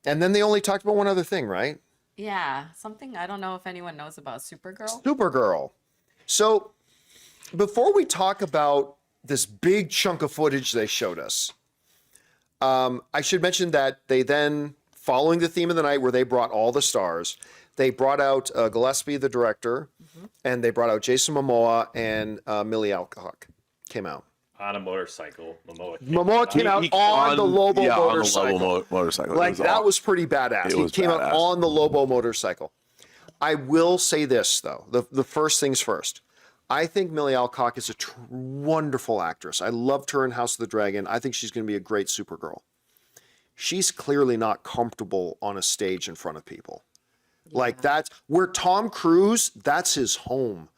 And then they only talked about one other thing, right? Yeah, something I don't know if anyone knows about Supergirl. Supergirl. So before we talk about this big chunk of footage they showed us, I should mention that they then, following the theme of the night where they brought all the stars, they brought out Gillespie, the director, and they brought out Jason Momoa and Millie Alcock came out. On a motorcycle. Momoa came out on the Lobo motorcycle. On the Lobo motorcycle. Like, that was pretty badass. He came out on the Lobo motorcycle. I will say this, though. The first things first. I think Millie Alcock is a wonderful actress. I loved her in House of the Dragon. I think she's going to be a great Supergirl. She's clearly not comfortable on a stage in front of people. Yeah. Like, that's where Tom Cruise, that's his home.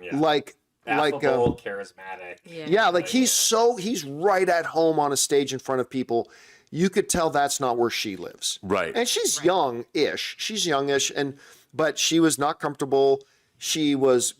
Yeah. Affable, charismatic. Yeah, like he's right at home on a stage in front of people. You could tell that's not where she lives. Right. And she's young-ish. She's youngish, but she was not comfortable. She was,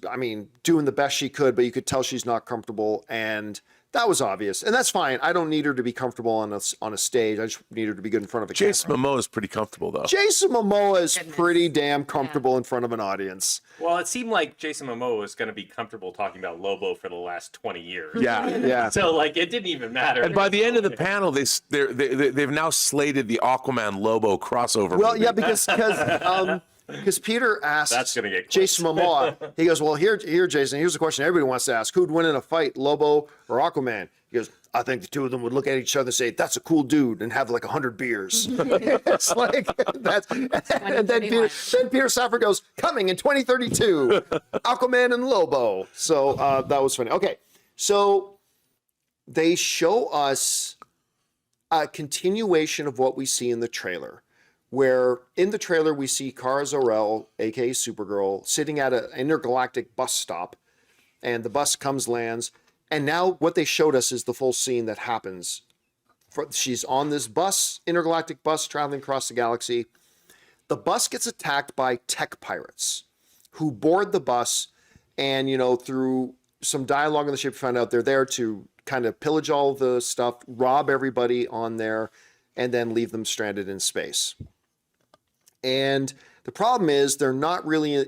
doing the best she could, but you could tell she's not comfortable, and that was obvious. And that's fine. I don't need her to be comfortable on a stage. I just need her to be good in front of a camera. Jason Momoa is pretty comfortable, though. Jason Momoa is pretty damn comfortable in front of an audience. Well, it seemed like Jason Momoa was going to be comfortable talking about Lobo for the last 20 years. Yeah. So, it didn't even matter. And by the end of the panel, they've now slated the Aquaman Lobo crossover. Well, movie. yeah, because Peter asked That's gonna get Jason Momoa, he goes, well, here, Jason, here's a question everybody wants to ask. Who'd win in a fight, Lobo or Aquaman? He goes, I think the two of them would look at each other and say, that's a cool dude, and have 100 beers. It's like, and then Peter Safran goes, coming in 2032, Aquaman and Lobo. So that was funny. Okay, so they show us a continuation of what we see in the trailer, where in the trailer we see Kara Zor-El, aka Supergirl, sitting at an intergalactic bus stop, and the bus lands, and now what they showed us is the full scene that happens. She's on this bus, intergalactic bus, traveling across the galaxy. The bus gets attacked by tech pirates, who board the bus, and through some dialogue on the ship, we found out they're there to kind of pillage all the stuff, rob everybody on there, and then leave them stranded in space. And the problem is they're not really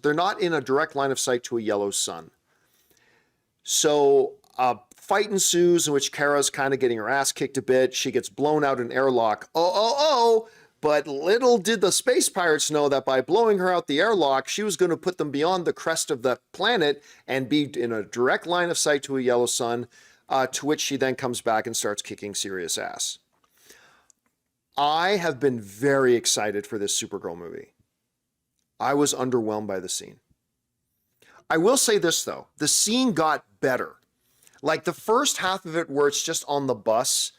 they're not in a direct line of sight to a yellow sun. So a fight ensues in which Kara's kind of getting her ass kicked a bit. She gets blown out in airlock. But little did the space pirates know that by blowing her out the airlock, she was going to put them beyond the crest of the planet and be in a direct line of sight to a yellow sun, to which she then comes back and starts kicking serious ass. I have been very excited for this Supergirl movie. I was underwhelmed by the scene. I will say this, though. The scene got better. Like the first half of it where it's just on the bus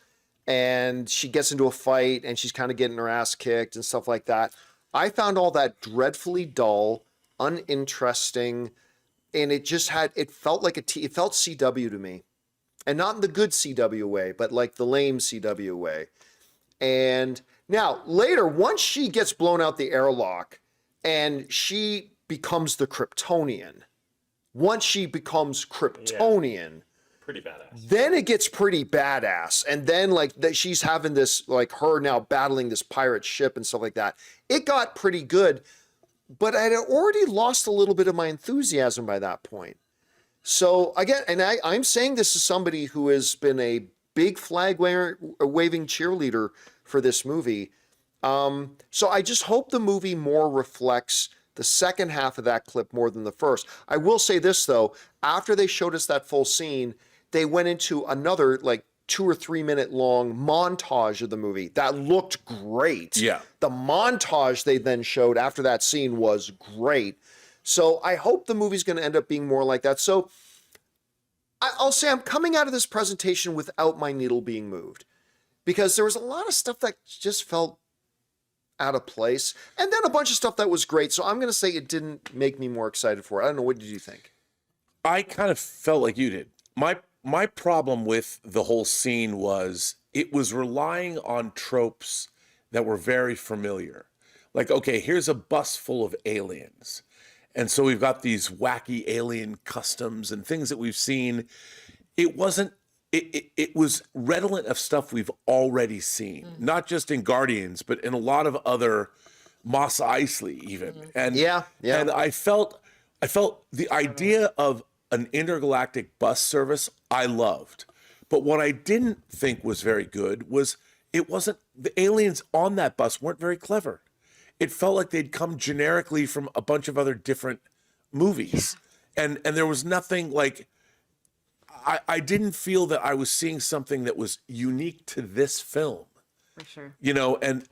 and she gets into a fight and she's kind of getting her ass kicked and stuff like that. I found all that dreadfully dull, uninteresting, and it felt like it felt CW to me. And not in the good CW way, but like the lame CW way. And now, later, once she gets blown out the airlock and she becomes the Kryptonian, pretty badass. Then it gets pretty badass. And then, she's having this, her now battling this pirate ship and stuff like that. It got pretty good, but I had already lost a little bit of my enthusiasm by that point. So, again, and I'm saying this as somebody who has been a big flag-waving cheerleader for this movie. So I just hope the movie more reflects the second half of that clip more than the first. I will say this, though. After they showed us that full scene, they went into another, 2 or 3 minute long montage of the movie. That looked great. Yeah. The montage they then showed after that scene was great. So I hope the movie's going to end up being more like that. So I'll say I'm coming out of this presentation without my needle being moved, because there was a lot of stuff that just felt out of place, and then a bunch of stuff that was great. So I'm going to say it didn't make me more excited for it. I don't know. What did you think? I kind of felt like you did. My problem with the whole scene was it was relying on tropes that were very familiar. Like, okay, here's a bus full of aliens. And so we've got these wacky alien customs and things that we've seen. It wasn't it was redolent of stuff we've already seen, not just in Guardians, but in a lot of other Mos Eisley even. And Yeah. and I felt the idea of an intergalactic bus service I loved. But what I didn't think was very good was the aliens on that bus weren't very clever. It felt like they'd come generically from a bunch of other different movies. And there was nothing like I didn't feel that I was seeing something that was unique to this film. For sure. You know, and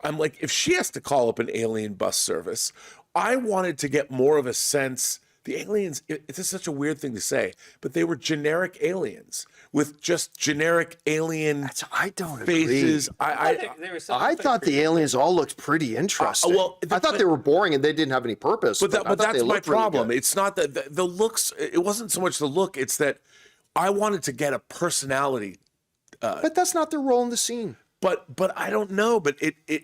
I'm like, if she has to call up an alien bus service, I wanted to get more of a sense. The aliens, it's such a weird thing to say, but they were generic aliens with just generic alien I don't faces. agree. I I thought the aliens all looked pretty interesting. I thought they were boring and they didn't have any purpose. But I thought that's they my looked really problem. good. It's not that the looks. It wasn't so much the look. It's that I wanted to get a personality. But that's not their role in the scene. But I don't know. But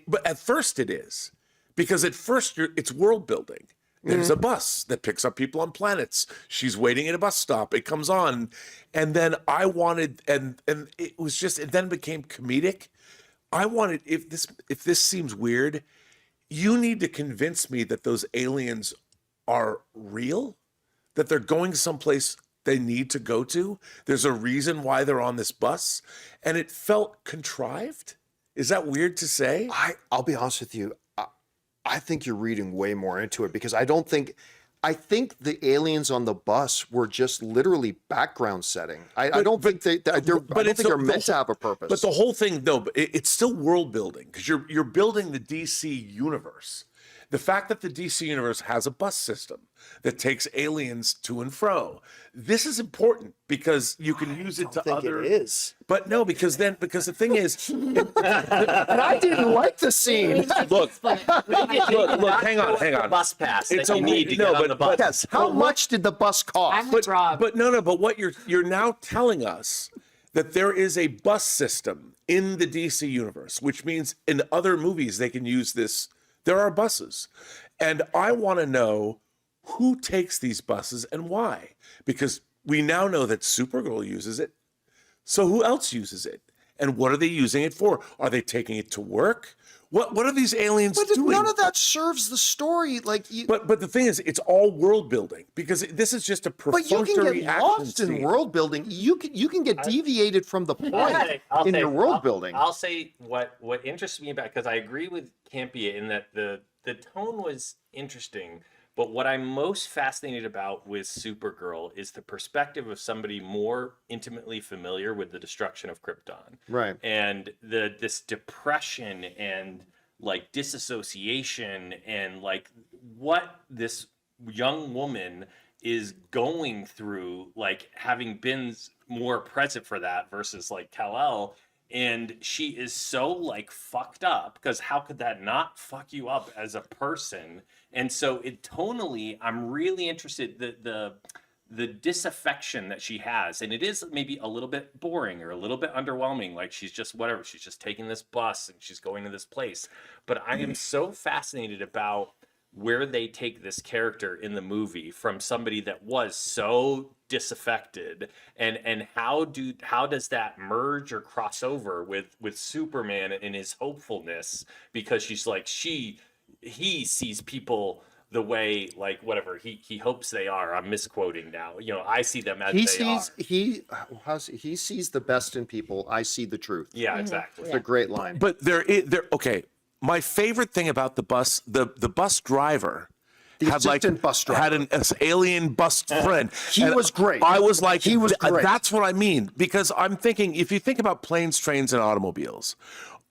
but at first it is, because at first it's world building. There's a bus that picks up people on planets. She's waiting at a bus stop. It comes on, and then I wanted, and it was just, it then became comedic. I wanted, if this seems weird, you need to convince me that those aliens are real, that they're going someplace they need to go to. There's a reason why they're on this bus, and it felt contrived. Is that weird to say? I'll be honest with you. I think you're reading way more into it because I think the aliens on the bus were just literally background setting. I don't think they're meant to have a purpose. But the whole thing, though, it's still world building because you're building the DC universe. The fact that the DC universe has a bus system that takes aliens to and fro, this is important because you can use it to think other. it is. But no, because the thing is, And I didn't like the scene. look, hang on. Bus pass It's that a you need to no, get on but- the bus. Yes. How much did the bus cost? I'm with Rob. But no, but what you're now telling us that there is a bus system in the DC universe, which means in other movies they can use this. There are buses. And I want to know who takes these buses and why. Because we now know that Supergirl uses it. So who else uses it? And what are they using it for? Are they taking it to work? What are these aliens doing? None of that serves the story. But the thing is, it's all world building because this is just a But you perfunctory can get action lost in scene. world building. You can get deviated from the point in your world building. I'll say what interests me about, because I agree with Campea in that the tone was interesting, but what I'm most fascinated about with Supergirl is the perspective of somebody more intimately familiar with the destruction of Krypton. Right. And this depression and like disassociation and like what this young woman is going through, like having been more present for that versus like Kal-El. And she is so like fucked up because how could that not fuck you up as a person? And so it tonally, I'm really interested the disaffection that she has, and it is maybe a little bit boring or a little bit underwhelming. Like she's just whatever, she's just taking this bus and she's going to this place. But I am so fascinated about where they take this character in the movie from somebody that was so disaffected, and how does that merge or cross over with Superman and his hopefulness, because she's like he sees people the way like whatever he hopes they are. I'm misquoting now. You know, I see them as He they sees are. he sees the best in people. I see the truth. Yeah, exactly. It's a great line. But okay. My favorite thing about the bus, the bus driver, assistant bus driver. had an alien bus friend. He And was great. I was like, He was great. That's what I mean, because I'm thinking, if you think about planes, trains, and automobiles,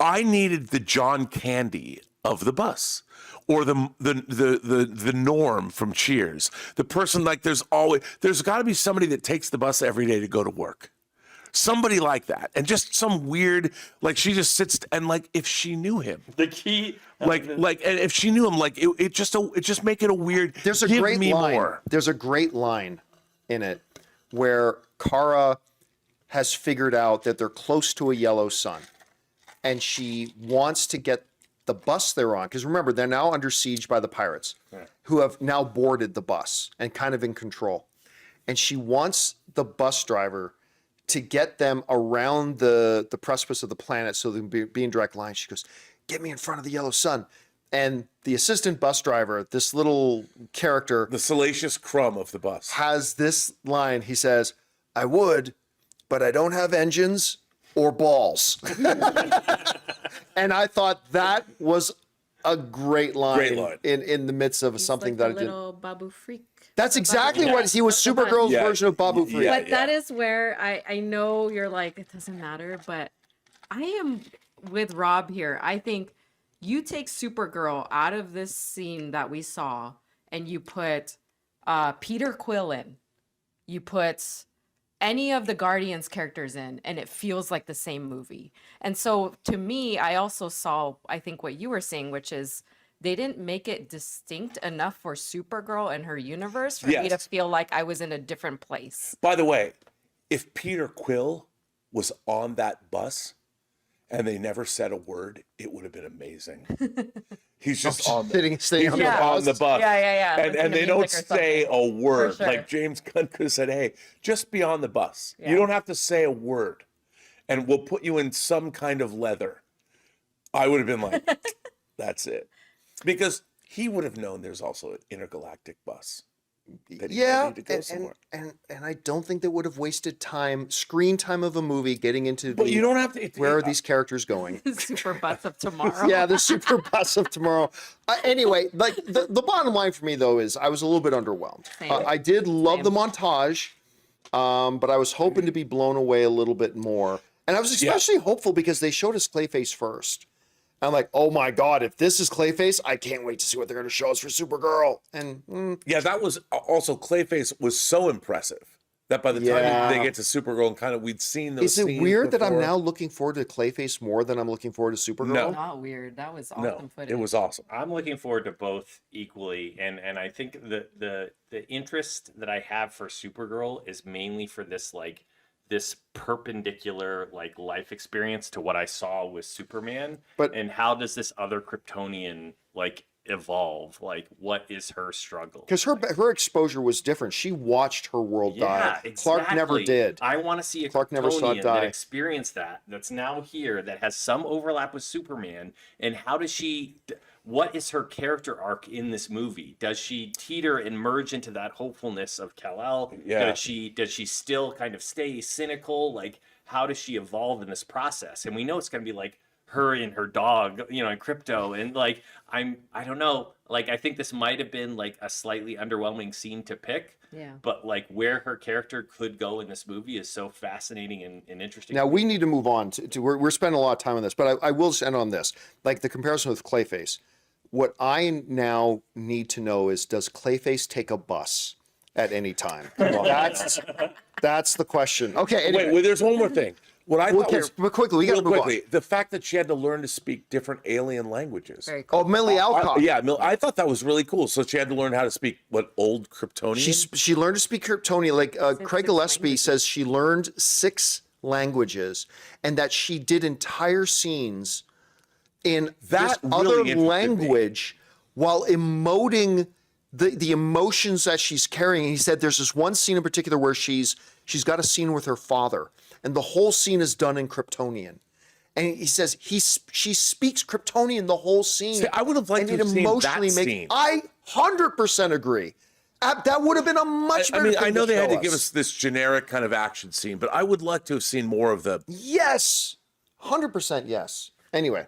I needed the John Candy of the bus, or the Norm from Cheers, the person like there's got to be somebody that takes the bus every day to go to work. Somebody like that, and just some weird, like she just sits and like if she knew him, The key, and if she knew him, like it just make it a weird. There's a give great me line. more. There's a great line in it where Kara has figured out that they're close to a yellow sun, and she wants to get the bus they're on, because remember, they're now under siege by the pirates, who have now boarded the bus and kind of in control, and she wants the bus driver to get them around the precipice of the planet so they can be in direct line. She goes, "Get me in front of the yellow sun." And the assistant bus driver, this little character, The salacious crumb of the bus. has this line. He says, "I would, but I don't have engines or balls." And I thought that was a great line, Great line. in the midst of something like that I the didn't. little Babu Freak. That's The exactly Babu- what he was. the bun. Supergirl's Yeah. version of Babu Freak. Yeah. But that is where I know you're like, it doesn't matter, but I am with Rob here. I think you take Supergirl out of this scene that we saw and you put Peter Quill in. You put any of the Guardians characters in, and it feels like the same movie. And so to me, I also saw, I think what you were saying, which is they didn't make it distinct enough for Supergirl and her universe for me to Yes. feel like I was in a different place. By the way, if Peter Quill was on that bus and they never said a word, it would have been amazing. He's just on the, Staying on the Yeah. bus. on the bus. Yeah. And, Listen and to they don't music or say a word. sure. Like James Gunn could have said, "Hey, just be on the bus. Yeah. You don't have to say a word. And we'll put you in some kind of leather." I would have been like, that's it. Because he would have known there's also an intergalactic bus. That he Yeah, needed to go somewhere. and I don't think they would have wasted screen time of a movie getting into But you don't have to. where are these characters going? Super bus of tomorrow. Yeah, the super bus of tomorrow. Anyway, like the bottom line for me though is I was a little bit underwhelmed. Same. I did love the montage, but I was hoping to be blown away a little bit more. And I was especially hopeful because they showed us Clayface first. I'm like, oh my God, if this is Clayface, I can't wait to see what they're going to show us for Supergirl. And Yeah, that was also Clayface was so impressive that by the time Yeah. they get to Supergirl and kind of we'd seen those is it scenes weird that I'm before. now looking forward to Clayface more than I'm looking forward to Supergirl? No. Not weird. That was awesome No, footage. it was awesome. I'm looking forward to both equally, and I think the interest that I have for Supergirl is mainly for this perpendicular like life experience to what I saw with Superman. But- and how does this other Kryptonian like evolve? Like, what is her struggle? Because her exposure was different. She watched her world die. Yeah, Clark never exactly. did. I want to see a Clark never saw it Kryptonian die. that experienced that's now here, that has some overlap with Superman. And how does she? What is her character arc in this movie? Does she teeter and merge into that hopefulness of Kal-El? Yeah. Does she still kind of stay cynical? Like, how does she evolve in this process? And we know it's going to be like her and her dog, and Crypto, and like I don't know. Like, I think this might have been like a slightly underwhelming scene to pick. Yeah. But like where her character could go in this movie is so fascinating and interesting. Now we need to move on to we're spending a lot of time on this, but I will just end on this. Like the comparison with Clayface. What I now need to know is, does Clayface take a bus at any time? That's the question. Okay. Anyway, Wait, there's one more thing. What I thought okay, was but quickly, we got to real move quickly, the fact that she had to learn to speak different alien languages. Very cool. on. Oh, Millie Alcock. I thought that was really cool. So she had to learn how to speak old Kryptonian. She learned to speak Kryptonian. Like Craig six Gillespie languages. says, she learned 6 languages, and that she did entire scenes in That this really other interested me. language while emoting the emotions that she's carrying. He said there's this one scene in particular where she's got a scene with her father, and the whole scene is done in Kryptonian. And he says she speaks Kryptonian the whole scene. See, I would have liked and to it have seen that emotionally scene. I 100% agree. That would have been a much I better mean, thing I know they had show to give us this generic kind of action scene, but I would like to have seen more of the. Yes. 100% yes. Anyway,